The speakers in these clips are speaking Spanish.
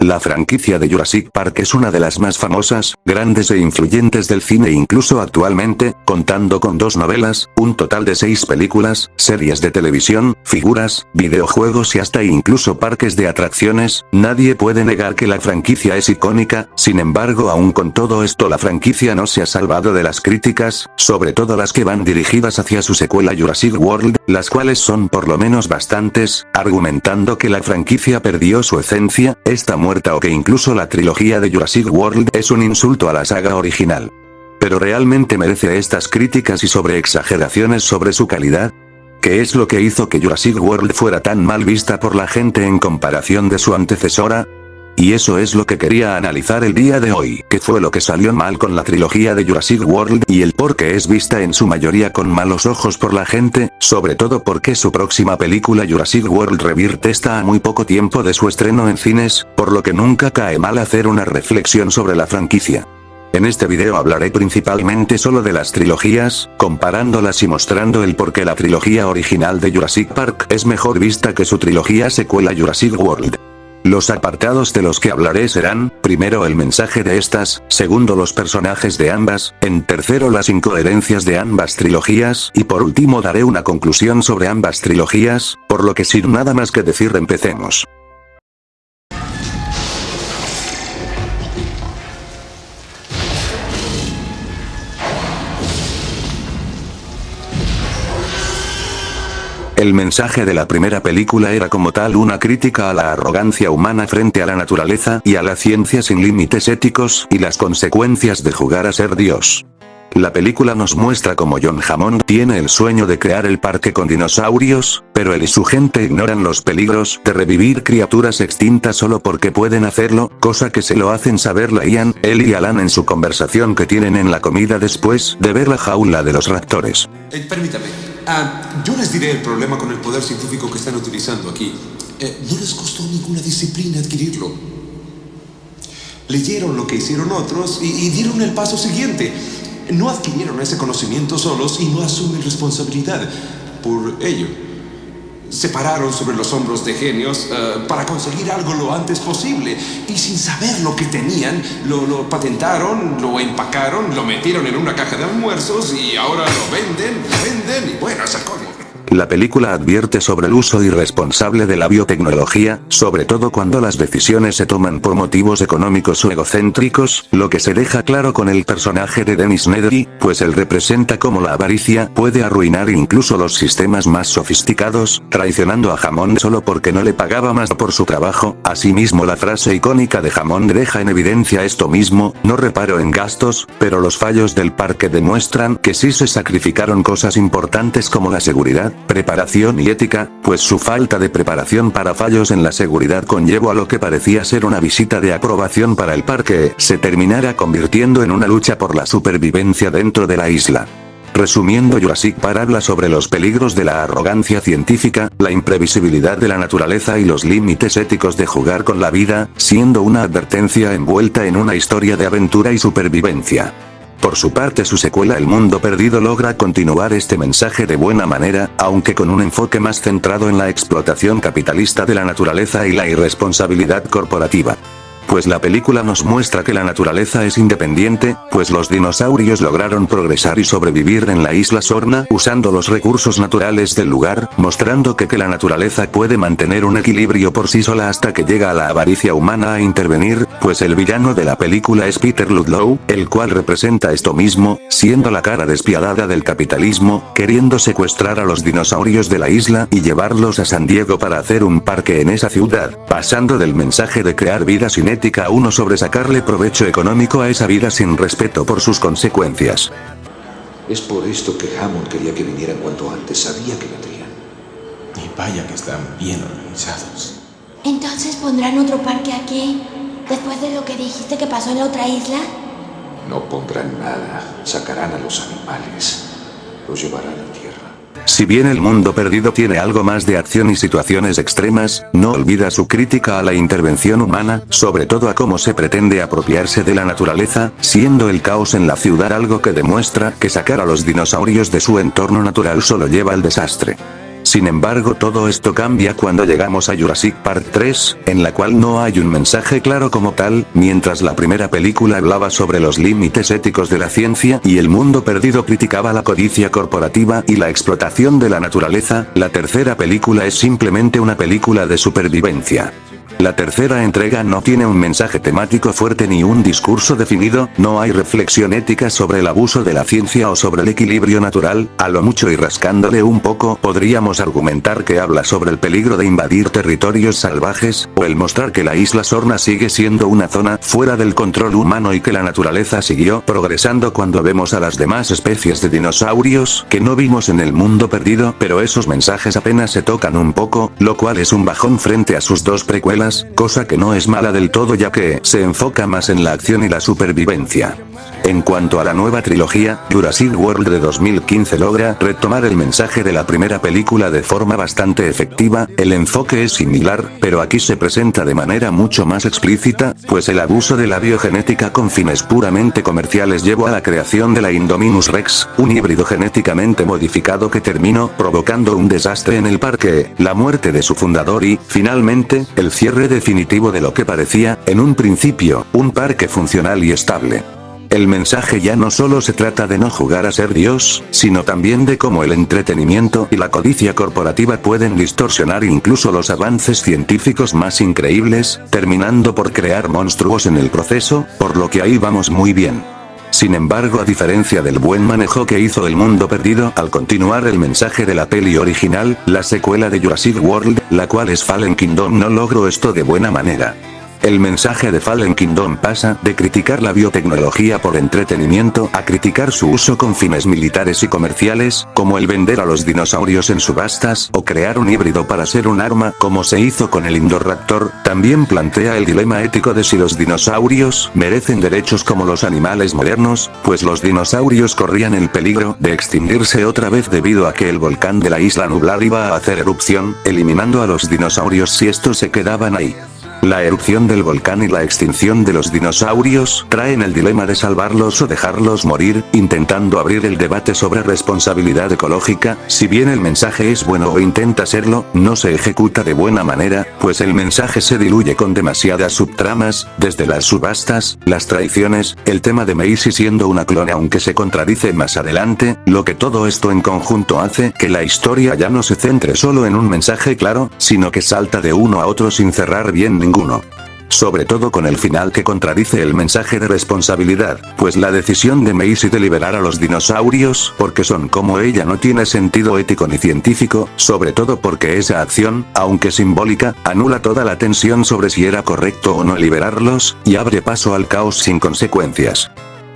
La franquicia de Jurassic Park es una de las más famosas, grandes e influyentes del cine incluso actualmente, contando con 2 novelas, un total de 6 películas, series de televisión, figuras, videojuegos y hasta incluso parques de atracciones. Nadie puede negar que la franquicia es icónica, sin embargo aún con todo esto la franquicia no se ha salvado de las críticas, sobre todo las que van dirigidas hacia su secuela Jurassic World, las cuales son por lo menos bastantes, argumentando que la franquicia perdió su esencia, está muerta o que incluso la trilogía de Jurassic World es un insulto a la saga original. ¿Pero realmente merece estas críticas y sobreexageraciones sobre su calidad? ¿Qué es lo que hizo que Jurassic World fuera tan mal vista por la gente en comparación de su antecesora? Y eso es lo que quería analizar el día de hoy, qué fue lo que salió mal con la trilogía de Jurassic World y el por qué es vista en su mayoría con malos ojos por la gente, sobre todo porque su próxima película Jurassic World Rebirth está a muy poco tiempo de su estreno en cines, por lo que nunca cae mal hacer una reflexión sobre la franquicia. En este video hablaré principalmente solo de las trilogías, comparándolas y mostrando el por qué la trilogía original de Jurassic Park es mejor vista que su trilogía secuela Jurassic World. Los apartados de los que hablaré serán, primero el mensaje de estas, segundo los personajes de ambas, en tercero las incoherencias de ambas trilogías y por último daré una conclusión sobre ambas trilogías, por lo que sin nada más que decir empecemos. El mensaje de la primera película era como tal una crítica a la arrogancia humana frente a la naturaleza y a la ciencia sin límites éticos y las consecuencias de jugar a ser Dios. La película nos muestra cómo John Hammond tiene el sueño de crear el parque con dinosaurios, pero él y su gente ignoran los peligros de revivir criaturas extintas solo porque pueden hacerlo, cosa que se lo hacen saber Ian, él y Alan en su conversación que tienen en la comida después de ver la jaula de los raptores. Permítame. Yo les diré el problema con el poder científico que están utilizando aquí. No les costó ninguna disciplina adquirirlo. Leyeron lo que hicieron otros y dieron el paso siguiente. No adquirieron ese conocimiento solos y no asumen responsabilidad por ello. Se pararon sobre los hombros de genios para conseguir algo lo antes posible. Y sin saber lo que tenían, lo patentaron, lo empacaron, lo metieron en una caja de almuerzos y ahora lo venden y bueno, es el colmo. La película advierte sobre el uso irresponsable de la biotecnología, sobre todo cuando las decisiones se toman por motivos económicos o egocéntricos, lo que se deja claro con el personaje de Dennis Nedry, pues él representa cómo la avaricia puede arruinar incluso los sistemas más sofisticados, traicionando a Hammond solo porque no le pagaba más por su trabajo. Asimismo la frase icónica de Hammond deja en evidencia esto mismo: no reparo en gastos, pero los fallos del parque demuestran que sí se sacrificaron cosas importantes como la seguridad, preparación y ética, pues su falta de preparación para fallos en la seguridad conllevó a lo que parecía ser una visita de aprobación para el parque se terminara convirtiendo en una lucha por la supervivencia dentro de la isla. Resumiendo, Jurassic Park habla sobre los peligros de la arrogancia científica, la imprevisibilidad de la naturaleza y los límites éticos de jugar con la vida, siendo una advertencia envuelta en una historia de aventura y supervivencia. Por su parte su secuela El Mundo Perdido logra continuar este mensaje de buena manera, aunque con un enfoque más centrado en la explotación capitalista de la naturaleza y la irresponsabilidad corporativa. Pues la película nos muestra que la naturaleza es independiente, pues los dinosaurios lograron progresar y sobrevivir en la isla Sorna usando los recursos naturales del lugar, mostrando que la naturaleza puede mantener un equilibrio por sí sola hasta que llega la avaricia humana a intervenir, pues el villano de la película es Peter Ludlow, el cual representa esto mismo, siendo la cara despiadada del capitalismo, queriendo secuestrar a los dinosaurios de la isla y llevarlos a San Diego para hacer un parque en esa ciudad, pasando del mensaje de crear vida sin ética a uno sobre sacarle provecho económico a esa vida sin respeto por sus consecuencias. Es por esto que Hammond quería que vinieran cuanto antes, sabía que vendrían. Y vaya que están bien organizados. ¿Entonces pondrán otro parque aquí, después de lo que dijiste que pasó en la otra isla? No pondrán nada, sacarán a los animales, los llevarán a tierra. Si bien El Mundo Perdido tiene algo más de acción y situaciones extremas, no olvida su crítica a la intervención humana, sobre todo a cómo se pretende apropiarse de la naturaleza, siendo el caos en la ciudad algo que demuestra que sacar a los dinosaurios de su entorno natural solo lleva al desastre. Sin embargo, todo esto cambia cuando llegamos a Jurassic Park 3, en la cual no hay un mensaje claro como tal, mientras la primera película hablaba sobre los límites éticos de la ciencia y el mundo perdido criticaba la codicia corporativa y la explotación de la naturaleza, la tercera película es simplemente una película de supervivencia. La tercera entrega no tiene un mensaje temático fuerte ni un discurso definido, no hay reflexión ética sobre el abuso de la ciencia o sobre el equilibrio natural, a lo mucho y rascándole un poco podríamos argumentar que habla sobre el peligro de invadir territorios salvajes, o el mostrar que la isla Sorna sigue siendo una zona fuera del control humano y que la naturaleza siguió progresando cuando vemos a las demás especies de dinosaurios que no vimos en el mundo perdido, pero esos mensajes apenas se tocan un poco, lo cual es un bajón frente a sus dos precuelas, cosa que no es mala del todo ya que se enfoca más en la acción y la supervivencia. En cuanto a la nueva trilogía, Jurassic World de 2015 logra retomar el mensaje de la primera película de forma bastante efectiva, el enfoque es similar, pero aquí se presenta de manera mucho más explícita, pues el abuso de la biogenética con fines puramente comerciales llevó a la creación de la Indominus Rex, un híbrido genéticamente modificado que terminó provocando un desastre en el parque, la muerte de su fundador y, finalmente, el cierre definitivo de lo que parecía, en un principio, un parque funcional y estable. El mensaje ya no solo se trata de no jugar a ser Dios, sino también de cómo el entretenimiento y la codicia corporativa pueden distorsionar incluso los avances científicos más increíbles, terminando por crear monstruos en el proceso, por lo que ahí vamos muy bien. Sin embargo, a diferencia del buen manejo que hizo El Mundo Perdido al continuar el mensaje de la peli original, la secuela de Jurassic World, la cual es Fallen Kingdom, no logró esto de buena manera. El mensaje de Fallen Kingdom pasa de criticar la biotecnología por entretenimiento a criticar su uso con fines militares y comerciales, como el vender a los dinosaurios en subastas o crear un híbrido para ser un arma como se hizo con el Indoraptor. También plantea el dilema ético de si los dinosaurios merecen derechos como los animales modernos, pues los dinosaurios corrían el peligro de extinguirse otra vez debido a que el volcán de la isla Nublar iba a hacer erupción, eliminando a los dinosaurios si estos se quedaban ahí. La erupción del volcán y la extinción de los dinosaurios traen el dilema de salvarlos o dejarlos morir, intentando abrir el debate sobre responsabilidad ecológica. Si bien el mensaje es bueno o intenta serlo, no se ejecuta de buena manera, pues el mensaje se diluye con demasiadas subtramas, desde las subastas, las traiciones, el tema de Maisie siendo una clone aunque se contradice más adelante, lo que todo esto en conjunto hace que la historia ya no se centre solo en un mensaje claro, sino que salta de uno a otro sin cerrar bien ninguno. Sobre todo con el final que contradice el mensaje de responsabilidad, pues la decisión de Maisie de liberar a los dinosaurios porque son como ella no tiene sentido ético ni científico, sobre todo porque esa acción, aunque simbólica, anula toda la tensión sobre si era correcto o no liberarlos, y abre paso al caos sin consecuencias.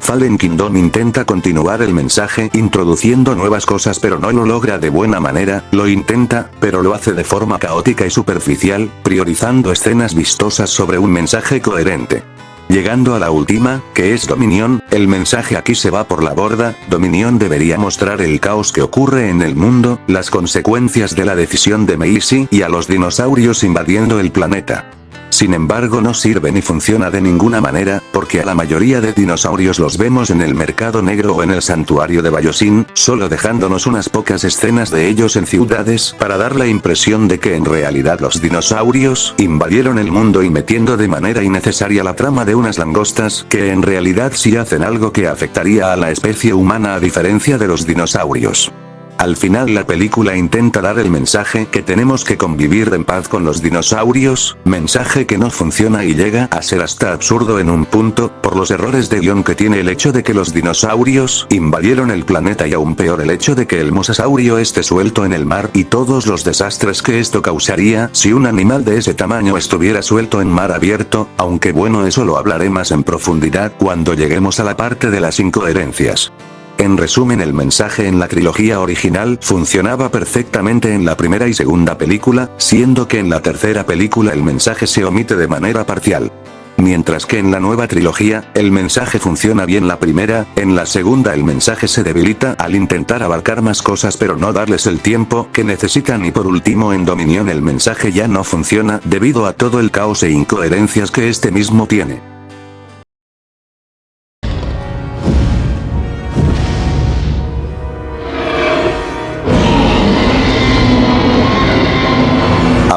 Fallen Kingdom intenta continuar el mensaje introduciendo nuevas cosas pero no lo logra de buena manera, lo intenta, pero lo hace de forma caótica y superficial, priorizando escenas vistosas sobre un mensaje coherente. Llegando a la última, que es Dominion, el mensaje aquí se va por la borda. Dominion debería mostrar el caos que ocurre en el mundo, las consecuencias de la decisión de Maisie y a los dinosaurios invadiendo el planeta. Sin embargo, no sirve ni funciona de ninguna manera, porque a la mayoría de dinosaurios los vemos en el mercado negro o en el santuario de Biosyn, solo dejándonos unas pocas escenas de ellos en ciudades para dar la impresión de que en realidad los dinosaurios invadieron el mundo y metiendo de manera innecesaria la trama de unas langostas que en realidad sí hacen algo que afectaría a la especie humana a diferencia de los dinosaurios. Al final la película intenta dar el mensaje que tenemos que convivir en paz con los dinosaurios, mensaje que no funciona y llega a ser hasta absurdo en un punto, por los errores de guión que tiene el hecho de que los dinosaurios invadieron el planeta y aún peor el hecho de que el mosasaurio esté suelto en el mar y todos los desastres que esto causaría si un animal de ese tamaño estuviera suelto en mar abierto, aunque bueno, eso lo hablaré más en profundidad cuando lleguemos a la parte de las incoherencias. En resumen, el mensaje en la trilogía original funcionaba perfectamente en la primera y segunda película, siendo que en la tercera película el mensaje se omite de manera parcial. Mientras que en la nueva trilogía, el mensaje funciona bien la primera, en la segunda el mensaje se debilita al intentar abarcar más cosas pero no darles el tiempo que necesitan y por último en Dominion el mensaje ya no funciona debido a todo el caos e incoherencias que este mismo tiene.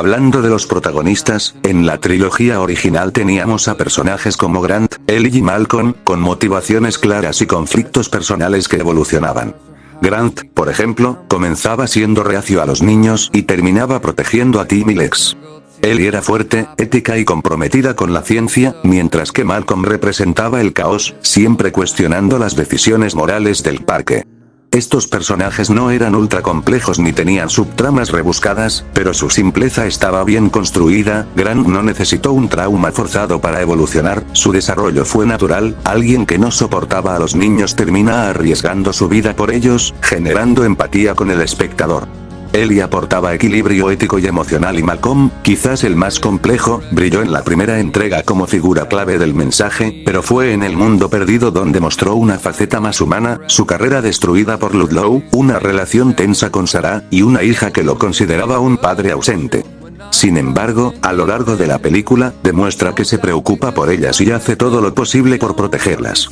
Hablando de los protagonistas, en la trilogía original teníamos a personajes como Grant, Ellie y Malcolm, con motivaciones claras y conflictos personales que evolucionaban. Grant, por ejemplo, comenzaba siendo reacio a los niños y terminaba protegiendo a Tim y Lex. Ellie era fuerte, ética y comprometida con la ciencia, mientras que Malcolm representaba el caos, siempre cuestionando las decisiones morales del parque. Estos personajes no eran ultra complejos ni tenían subtramas rebuscadas, pero su simpleza estaba bien construida. Grant no necesitó un trauma forzado para evolucionar, su desarrollo fue natural. Alguien que no soportaba a los niños termina arriesgando su vida por ellos, generando empatía con el espectador. Ellie aportaba equilibrio ético y emocional y Malcolm, quizás el más complejo, brilló en la primera entrega como figura clave del mensaje, pero fue en El Mundo Perdido donde mostró una faceta más humana, su carrera destruida por Ludlow, una relación tensa con Sarah, y una hija que lo consideraba un padre ausente. Sin embargo, a lo largo de la película, demuestra que se preocupa por ellas y hace todo lo posible por protegerlas.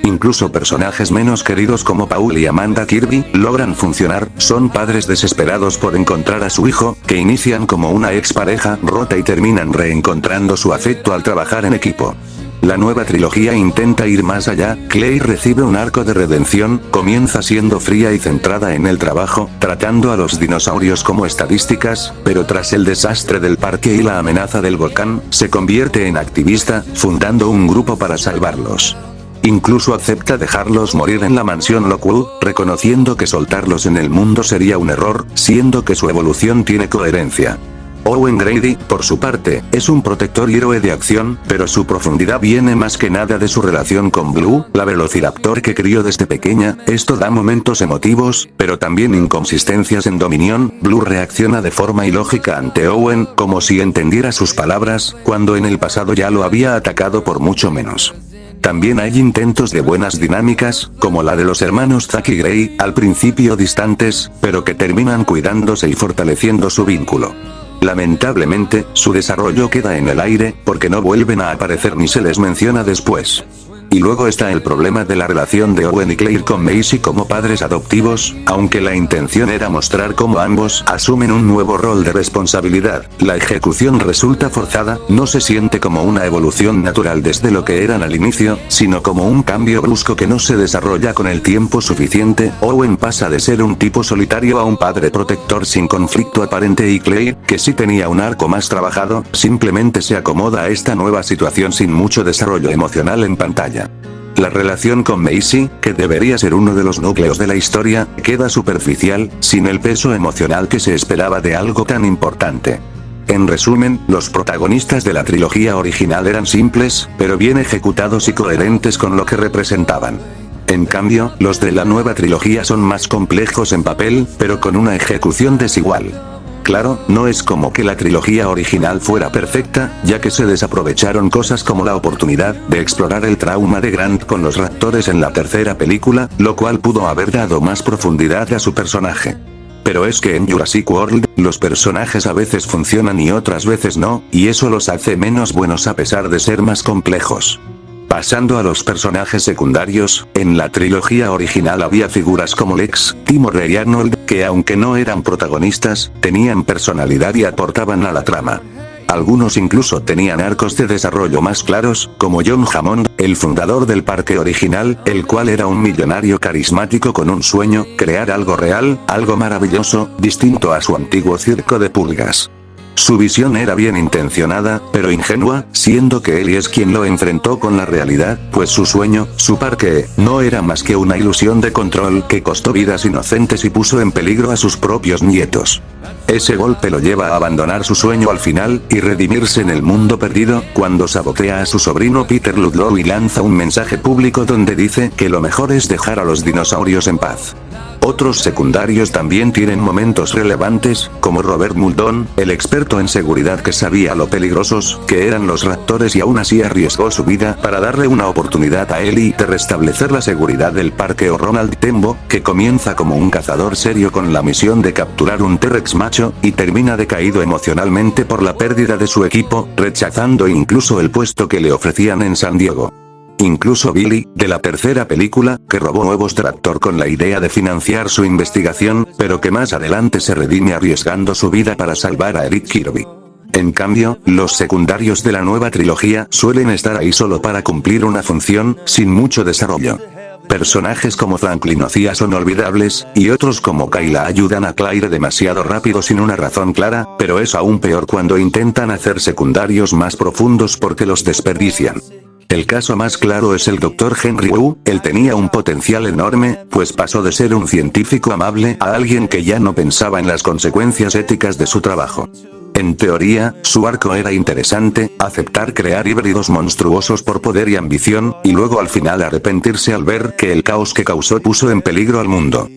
Incluso personajes menos queridos como Paul y Amanda Kirby logran funcionar, son padres desesperados por encontrar a su hijo, que inician como una expareja rota y terminan reencontrando su afecto al trabajar en equipo. La nueva trilogía intenta ir más allá. Claire recibe un arco de redención, comienza siendo fría y centrada en el trabajo, tratando a los dinosaurios como estadísticas, pero tras el desastre del parque y la amenaza del volcán, se convierte en activista, fundando un grupo para salvarlos. Incluso acepta dejarlos morir en la mansión Lockwood, reconociendo que soltarlos en el mundo sería un error, siendo que su evolución tiene coherencia. Owen Grady, por su parte, es un protector y héroe de acción, pero su profundidad viene más que nada de su relación con Blue, la velociraptor que crió desde pequeña. Esto da momentos emotivos, pero también inconsistencias en Dominion. Blue reacciona de forma ilógica ante Owen, como si entendiera sus palabras, cuando en el pasado ya lo había atacado por mucho menos. También hay intentos de buenas dinámicas, como la de los hermanos Zack y Gray, al principio distantes, pero que terminan cuidándose y fortaleciendo su vínculo. Lamentablemente, su desarrollo queda en el aire, porque no vuelven a aparecer ni se les menciona después. Y luego está el problema de la relación de Owen y Claire con Maisie como padres adoptivos, aunque la intención era mostrar cómo ambos asumen un nuevo rol de responsabilidad. La ejecución resulta forzada, no se siente como una evolución natural desde lo que eran al inicio, sino como un cambio brusco que no se desarrolla con el tiempo suficiente. Owen pasa de ser un tipo solitario a un padre protector sin conflicto aparente y Claire, que sí tenía un arco más trabajado, simplemente se acomoda a esta nueva situación sin mucho desarrollo emocional en pantalla. La relación con Maisie, que debería ser uno de los núcleos de la historia, queda superficial, sin el peso emocional que se esperaba de algo tan importante. En resumen, los protagonistas de la trilogía original eran simples, pero bien ejecutados y coherentes con lo que representaban. En cambio, los de la nueva trilogía son más complejos en papel, pero con una ejecución desigual. Claro, no es como que la trilogía original fuera perfecta, ya que se desaprovecharon cosas como la oportunidad de explorar el trauma de Grant con los raptores en la tercera película, lo cual pudo haber dado más profundidad a su personaje. Pero es que en Jurassic World, los personajes a veces funcionan y otras veces no, y eso los hace menos buenos a pesar de ser más complejos. Pasando a los personajes secundarios, en la trilogía original había figuras como Lex, Timothy y Arnold, que aunque no eran protagonistas, tenían personalidad y aportaban a la trama. Algunos incluso tenían arcos de desarrollo más claros, como John Hammond, el fundador del parque original, el cual era un millonario carismático con un sueño, crear algo real, algo maravilloso, distinto a su antiguo circo de pulgas. Su visión era bien intencionada, pero ingenua, siendo que él es quien lo enfrentó con la realidad, pues su sueño, su parque, no era más que una ilusión de control que costó vidas inocentes y puso en peligro a sus propios nietos. Ese golpe lo lleva a abandonar su sueño al final, y redimirse en El Mundo Perdido, cuando sabotea a su sobrino Peter Ludlow y lanza un mensaje público donde dice que lo mejor es dejar a los dinosaurios en paz. Otros secundarios también tienen momentos relevantes, como Robert Muldoon, el experto en seguridad que sabía lo peligrosos que eran los raptores y aún así arriesgó su vida para darle una oportunidad a Ellie de restablecer la seguridad del parque, o Ronald Tembo, que comienza como un cazador serio con la misión de capturar un T-Rex macho, y termina decaído emocionalmente por la pérdida de su equipo, rechazando incluso el puesto que le ofrecían en San Diego. Incluso Billy, de la tercera película, que robó huevos de raptor con la idea de financiar su investigación, pero que más adelante se redime arriesgando su vida para salvar a Eric Kirby. En cambio, los secundarios de la nueva trilogía suelen estar ahí solo para cumplir una función, sin mucho desarrollo. Personajes como Franklin o Cia son olvidables, y otros como Kayla ayudan a Claire demasiado rápido sin una razón clara, pero es aún peor cuando intentan hacer secundarios más profundos porque los desperdician. El caso más claro es el Dr. Henry Wu. Él tenía un potencial enorme, pues pasó de ser un científico amable a alguien que ya no pensaba en las consecuencias éticas de su trabajo. En teoría, su arco era interesante, aceptar crear híbridos monstruosos por poder y ambición, y luego al final arrepentirse al ver que el caos que causó puso en peligro al mundo.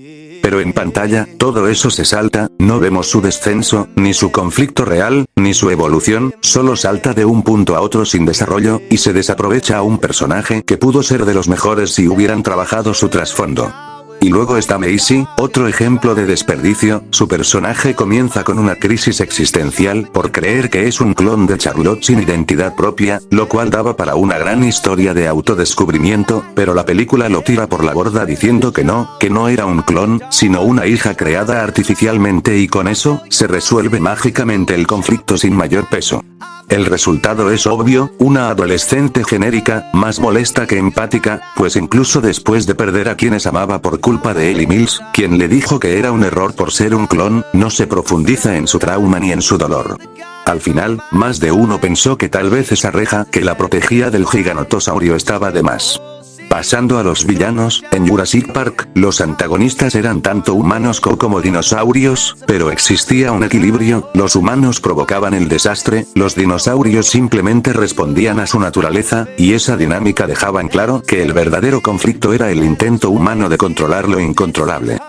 Pero en pantalla, todo eso se salta, no vemos su descenso, ni su conflicto real, ni su evolución, solo salta de un punto a otro sin desarrollo, y se desaprovecha a un personaje que pudo ser de los mejores si hubieran trabajado su trasfondo. Y luego está Macy, otro ejemplo de desperdicio. Su personaje comienza con una crisis existencial por creer que es un clon de Charlotte sin identidad propia, lo cual daba para una gran historia de autodescubrimiento, pero la película lo tira por la borda diciendo que no era un clon, sino una hija creada artificialmente, y con eso, se resuelve mágicamente el conflicto sin mayor peso. El resultado es obvio, una adolescente genérica, más molesta que empática, pues incluso después de perder a quienes amaba por culpa de Ellie Mills, quien le dijo que era un error por ser un clon, no se profundiza en su trauma ni en su dolor. Al final, más de uno pensó que tal vez esa reja que la protegía del gigantosaurio estaba de más. Pasando a los villanos, en Jurassic Park, los antagonistas eran tanto humanos como dinosaurios, pero existía un equilibrio, los humanos provocaban el desastre, los dinosaurios simplemente respondían a su naturaleza, y esa dinámica dejaba en claro que el verdadero conflicto era el intento humano de controlar lo incontrolable.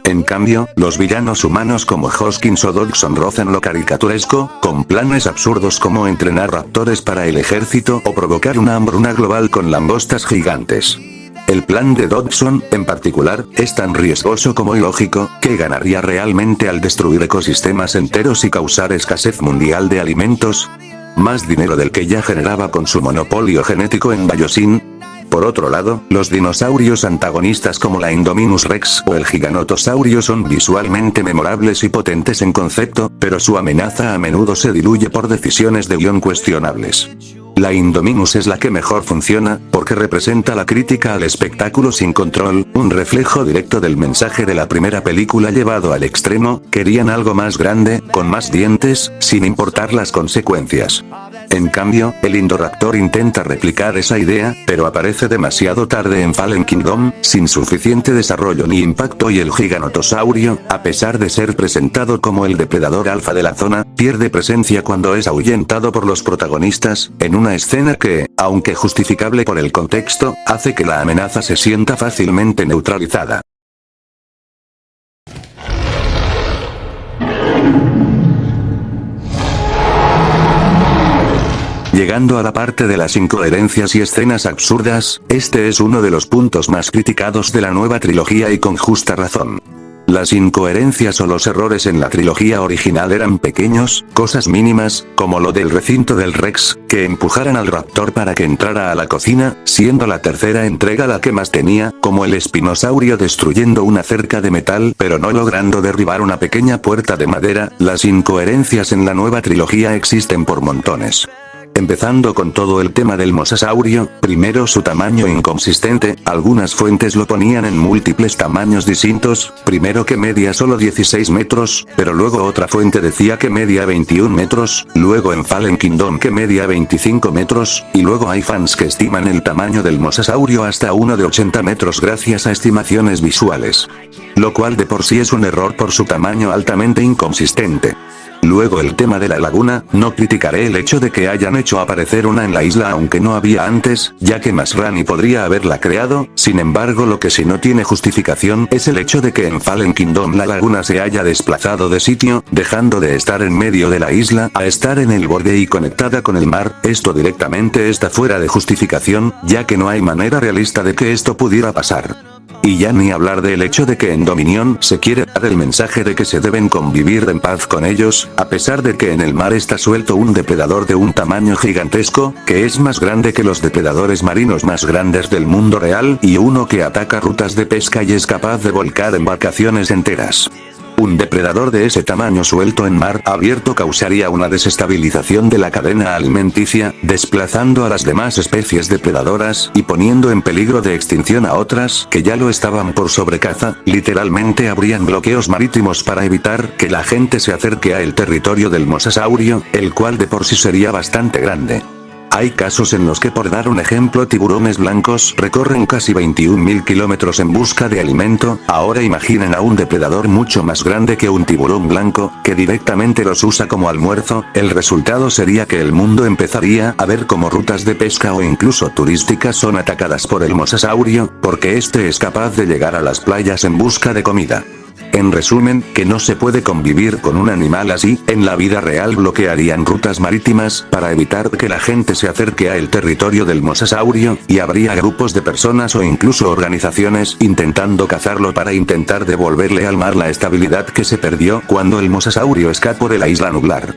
En cambio, los villanos humanos como Hoskins o Dodgson rozan lo caricaturesco, con planes absurdos como entrenar raptores para el ejército o provocar una hambruna global con langostas gigantes. El plan de Dodgson, en particular, es tan riesgoso como ilógico, que ganaría realmente al destruir ecosistemas enteros y causar escasez mundial de alimentos. Más dinero del que ya generaba con su monopolio genético en Biosyn. Por otro lado, los dinosaurios antagonistas como la Indominus Rex o el Gigantosaurio son visualmente memorables y potentes en concepto, pero su amenaza a menudo se diluye por decisiones de guión cuestionables. La Indominus es la que mejor funciona, porque representa la crítica al espectáculo sin control, un reflejo directo del mensaje de la primera película llevado al extremo. Querían algo más grande, con más dientes, sin importar las consecuencias. En cambio, el Indoraptor intenta replicar esa idea, pero aparece demasiado tarde en Fallen Kingdom, sin suficiente desarrollo ni impacto, y el Gigantosaurio, a pesar de ser presentado como el depredador alfa de la zona, pierde presencia cuando es ahuyentado por los protagonistas, en una escena que, aunque justificable por el contexto, hace que la amenaza se sienta fácilmente neutralizada. Llegando a la parte de las incoherencias y escenas absurdas, este es uno de los puntos más criticados de la nueva trilogía, y con justa razón. Las incoherencias o los errores en la trilogía original eran pequeños, cosas mínimas, como lo del recinto del Rex, que empujaran al raptor para que entrara a la cocina, siendo la tercera entrega la que más tenía, como el espinosaurio destruyendo una cerca de metal pero no logrando derribar una pequeña puerta de madera. Las incoherencias en la nueva trilogía existen por montones. Empezando con todo el tema del mosasaurio, primero su tamaño inconsistente, algunas fuentes lo ponían en múltiples tamaños distintos, primero que media solo 16 metros, pero luego otra fuente decía que media 21 metros, luego en Fallen Kingdom que media 25 metros, y luego hay fans que estiman el tamaño del mosasaurio hasta uno de 80 metros gracias a estimaciones visuales. Lo cual de por sí es un error por su tamaño altamente inconsistente. Luego el tema de la laguna, no criticaré el hecho de que hayan hecho aparecer una en la isla aunque no había antes, ya que Masrani podría haberla creado. Sin embargo, lo que sí no tiene justificación es el hecho de que en Fallen Kingdom la laguna se haya desplazado de sitio, dejando de estar en medio de la isla a estar en el borde y conectada con el mar. Esto directamente está fuera de justificación, ya que no hay manera realista de que esto pudiera pasar. Y ya ni hablar del hecho de que en Dominion se quiere dar el mensaje de que se deben convivir en paz con ellos, a pesar de que en el mar está suelto un depredador de un tamaño gigantesco, que es más grande que los depredadores marinos más grandes del mundo real, y uno que ataca rutas de pesca y es capaz de volcar embarcaciones enteras. Un depredador de ese tamaño suelto en mar abierto causaría una desestabilización de la cadena alimenticia, desplazando a las demás especies depredadoras y poniendo en peligro de extinción a otras que ya lo estaban por sobrecaza. Literalmente habrían bloqueos marítimos para evitar que la gente se acerque al territorio del mosasaurio, el cual de por sí sería bastante grande. Hay casos en los que, por dar un ejemplo, tiburones blancos recorren casi 21.000 kilómetros en busca de alimento. Ahora imaginen a un depredador mucho más grande que un tiburón blanco, que directamente los usa como almuerzo. El resultado sería que el mundo empezaría a ver cómo rutas de pesca o incluso turísticas son atacadas por el mosasaurio, porque este es capaz de llegar a las playas en busca de comida. En resumen, que no se puede convivir con un animal así. En la vida real bloquearían rutas marítimas para evitar que la gente se acerque al territorio del mosasaurio, y habría grupos de personas o incluso organizaciones intentando cazarlo para intentar devolverle al mar la estabilidad que se perdió cuando el mosasaurio escapó de la isla nublar.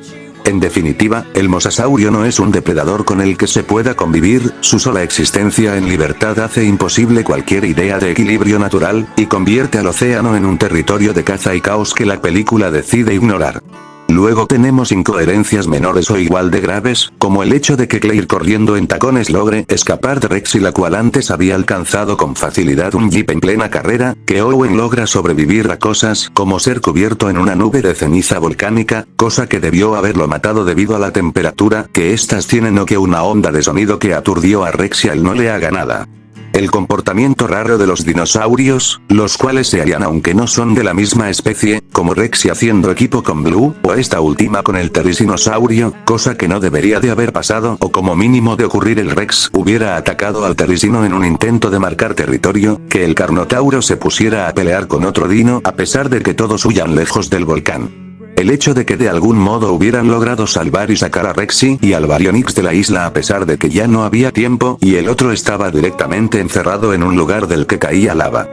En definitiva, el mosasaurio no es un depredador con el que se pueda convivir. Su sola existencia en libertad hace imposible cualquier idea de equilibrio natural, y convierte al océano en un territorio de caza y caos que la película decide ignorar. Luego tenemos incoherencias menores o igual de graves, como el hecho de que Claire corriendo en tacones logre escapar de Rexy, la cual antes había alcanzado con facilidad un jeep en plena carrera, que Owen logra sobrevivir a cosas como ser cubierto en una nube de ceniza volcánica, cosa que debió haberlo matado debido a la temperatura que estas tienen, o que una onda de sonido que aturdió a Rexy no le haga nada. El comportamiento raro de los dinosaurios, los cuales se hallan aunque no son de la misma especie, como Rexy haciendo equipo con Blue, o esta última con el Terrisinosaurio, cosa que no debería de haber pasado, o como mínimo de ocurrir el Rex hubiera atacado al Terrisino en un intento de marcar territorio, que el Carnotauro se pusiera a pelear con otro dino a pesar de que todos huyan lejos del volcán. El hecho de que de algún modo hubieran logrado salvar y sacar a Rexy y al Baryonyx de la isla a pesar de que ya no había tiempo y el otro estaba directamente encerrado en un lugar del que caía lava.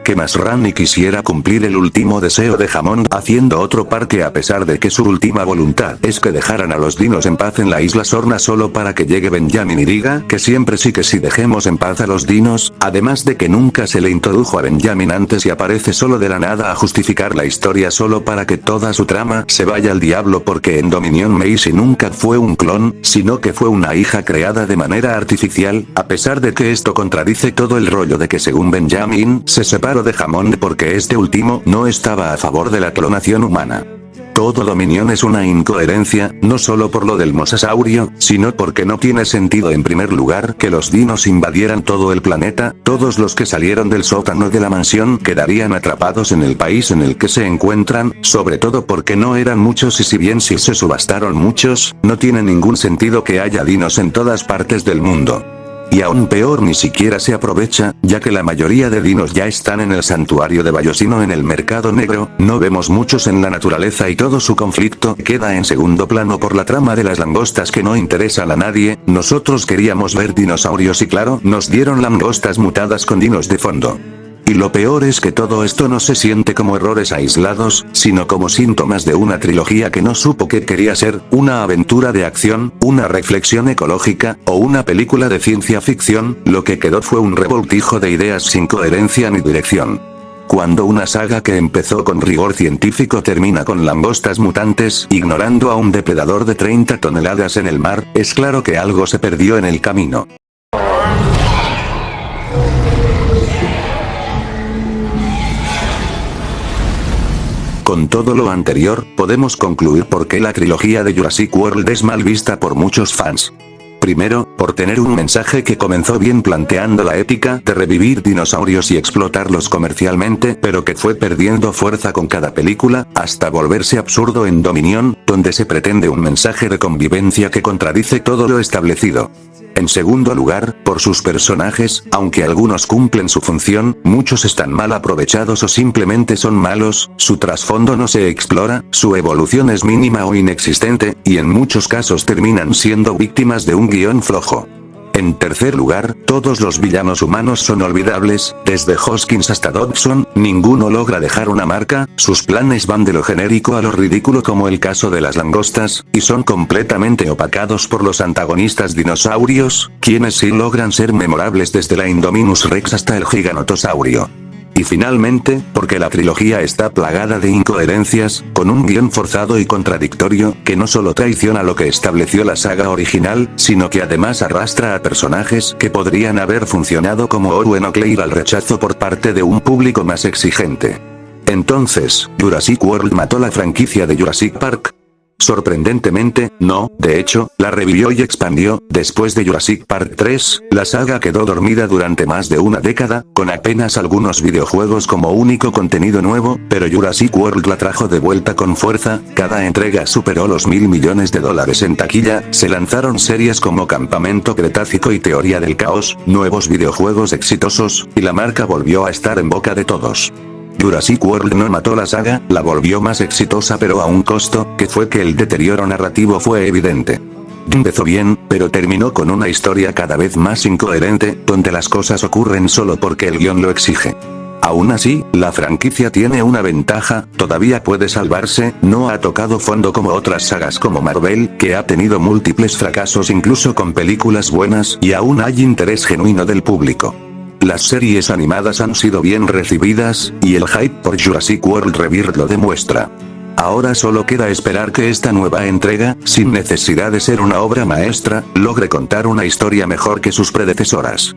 Que Masrani quisiera cumplir el último deseo de Hammond haciendo otro parque a pesar de que su última voluntad es que dejaran a los dinos en paz en la isla Sorna solo para que llegue Benjamin y diga que siempre sí que sí dejemos en paz a los dinos, además de que nunca se le introdujo a Benjamin antes y aparece solo de la nada a justificar la historia solo para que toda su trama se vaya al diablo, porque en Dominion Maisie nunca fue un clon, sino que fue una hija creada de manera artificial, a pesar de que esto contradice todo el rollo de que según Benjamin se separó de Hammond porque este último no estaba a favor de la clonación humana. Todo Dominion es una incoherencia, no solo por lo del mosasaurio, sino porque no tiene sentido en primer lugar que los dinos invadieran todo el planeta. Todos los que salieron del sótano de la mansión quedarían atrapados en el país en el que se encuentran, sobre todo porque no eran muchos, y si bien sí se subastaron muchos, no tiene ningún sentido que haya dinos en todas partes del mundo. Y aún peor, ni siquiera se aprovecha, ya que la mayoría de dinos ya están en el santuario de Bayosino en el mercado negro. No vemos muchos en la naturaleza y todo su conflicto queda en segundo plano por la trama de las langostas que no interesan a nadie. Nosotros queríamos ver dinosaurios y claro, nos dieron langostas mutadas con dinos de fondo. Y lo peor es que todo esto no se siente como errores aislados, sino como síntomas de una trilogía que no supo qué quería ser, una aventura de acción, una reflexión ecológica, o una película de ciencia ficción. Lo que quedó fue un revoltijo de ideas sin coherencia ni dirección. Cuando una saga que empezó con rigor científico termina con langostas mutantes ignorando a un depredador de 30 toneladas en el mar, es claro que algo se perdió en el camino. Con todo lo anterior, podemos concluir por qué la trilogía de Jurassic World es mal vista por muchos fans. Primero, por tener un mensaje que comenzó bien planteando la ética de revivir dinosaurios y explotarlos comercialmente, pero que fue perdiendo fuerza con cada película, hasta volverse absurdo en Dominion, donde se pretende un mensaje de convivencia que contradice todo lo establecido. En segundo lugar, por sus personajes, aunque algunos cumplen su función, muchos están mal aprovechados o simplemente son malos, su trasfondo no se explora, su evolución es mínima o inexistente, y en muchos casos terminan siendo víctimas de un guión flojo. En tercer lugar, todos los villanos humanos son olvidables, desde Hoskins hasta Dodson, ninguno logra dejar una marca, sus planes van de lo genérico a lo ridículo como el caso de las langostas, y son completamente opacados por los antagonistas dinosaurios, quienes sí logran ser memorables desde la Indominus Rex hasta el Giganotosaurio. Y finalmente, porque la trilogía está plagada de incoherencias, con un guión forzado y contradictorio, que no solo traiciona lo que estableció la saga original, sino que además arrastra a personajes que podrían haber funcionado como Owen o Claire al rechazo por parte de un público más exigente. Entonces, ¿Jurassic World mató la franquicia de Jurassic Park? Sorprendentemente, no, de hecho, la revivió y expandió. Después de Jurassic Park 3, la saga quedó dormida durante más de una década, con apenas algunos videojuegos como único contenido nuevo, pero Jurassic World la trajo de vuelta con fuerza. Cada entrega superó los $1.000 millones en taquilla, se lanzaron series como Campamento Cretácico y Teoría del Caos, nuevos videojuegos exitosos, y la marca volvió a estar en boca de todos. Jurassic World no mató la saga, la volvió más exitosa pero a un costo, que fue que el deterioro narrativo fue evidente. Empezó bien, pero terminó con una historia cada vez más incoherente, donde las cosas ocurren solo porque el guión lo exige. Aún así, la franquicia tiene una ventaja, todavía puede salvarse, no ha tocado fondo como otras sagas como Marvel, que ha tenido múltiples fracasos incluso con películas buenas, y aún hay interés genuino del público. Las series animadas han sido bien recibidas, y el hype por Jurassic World Rebirth lo demuestra. Ahora solo queda esperar que esta nueva entrega, sin necesidad de ser una obra maestra, logre contar una historia mejor que sus predecesoras.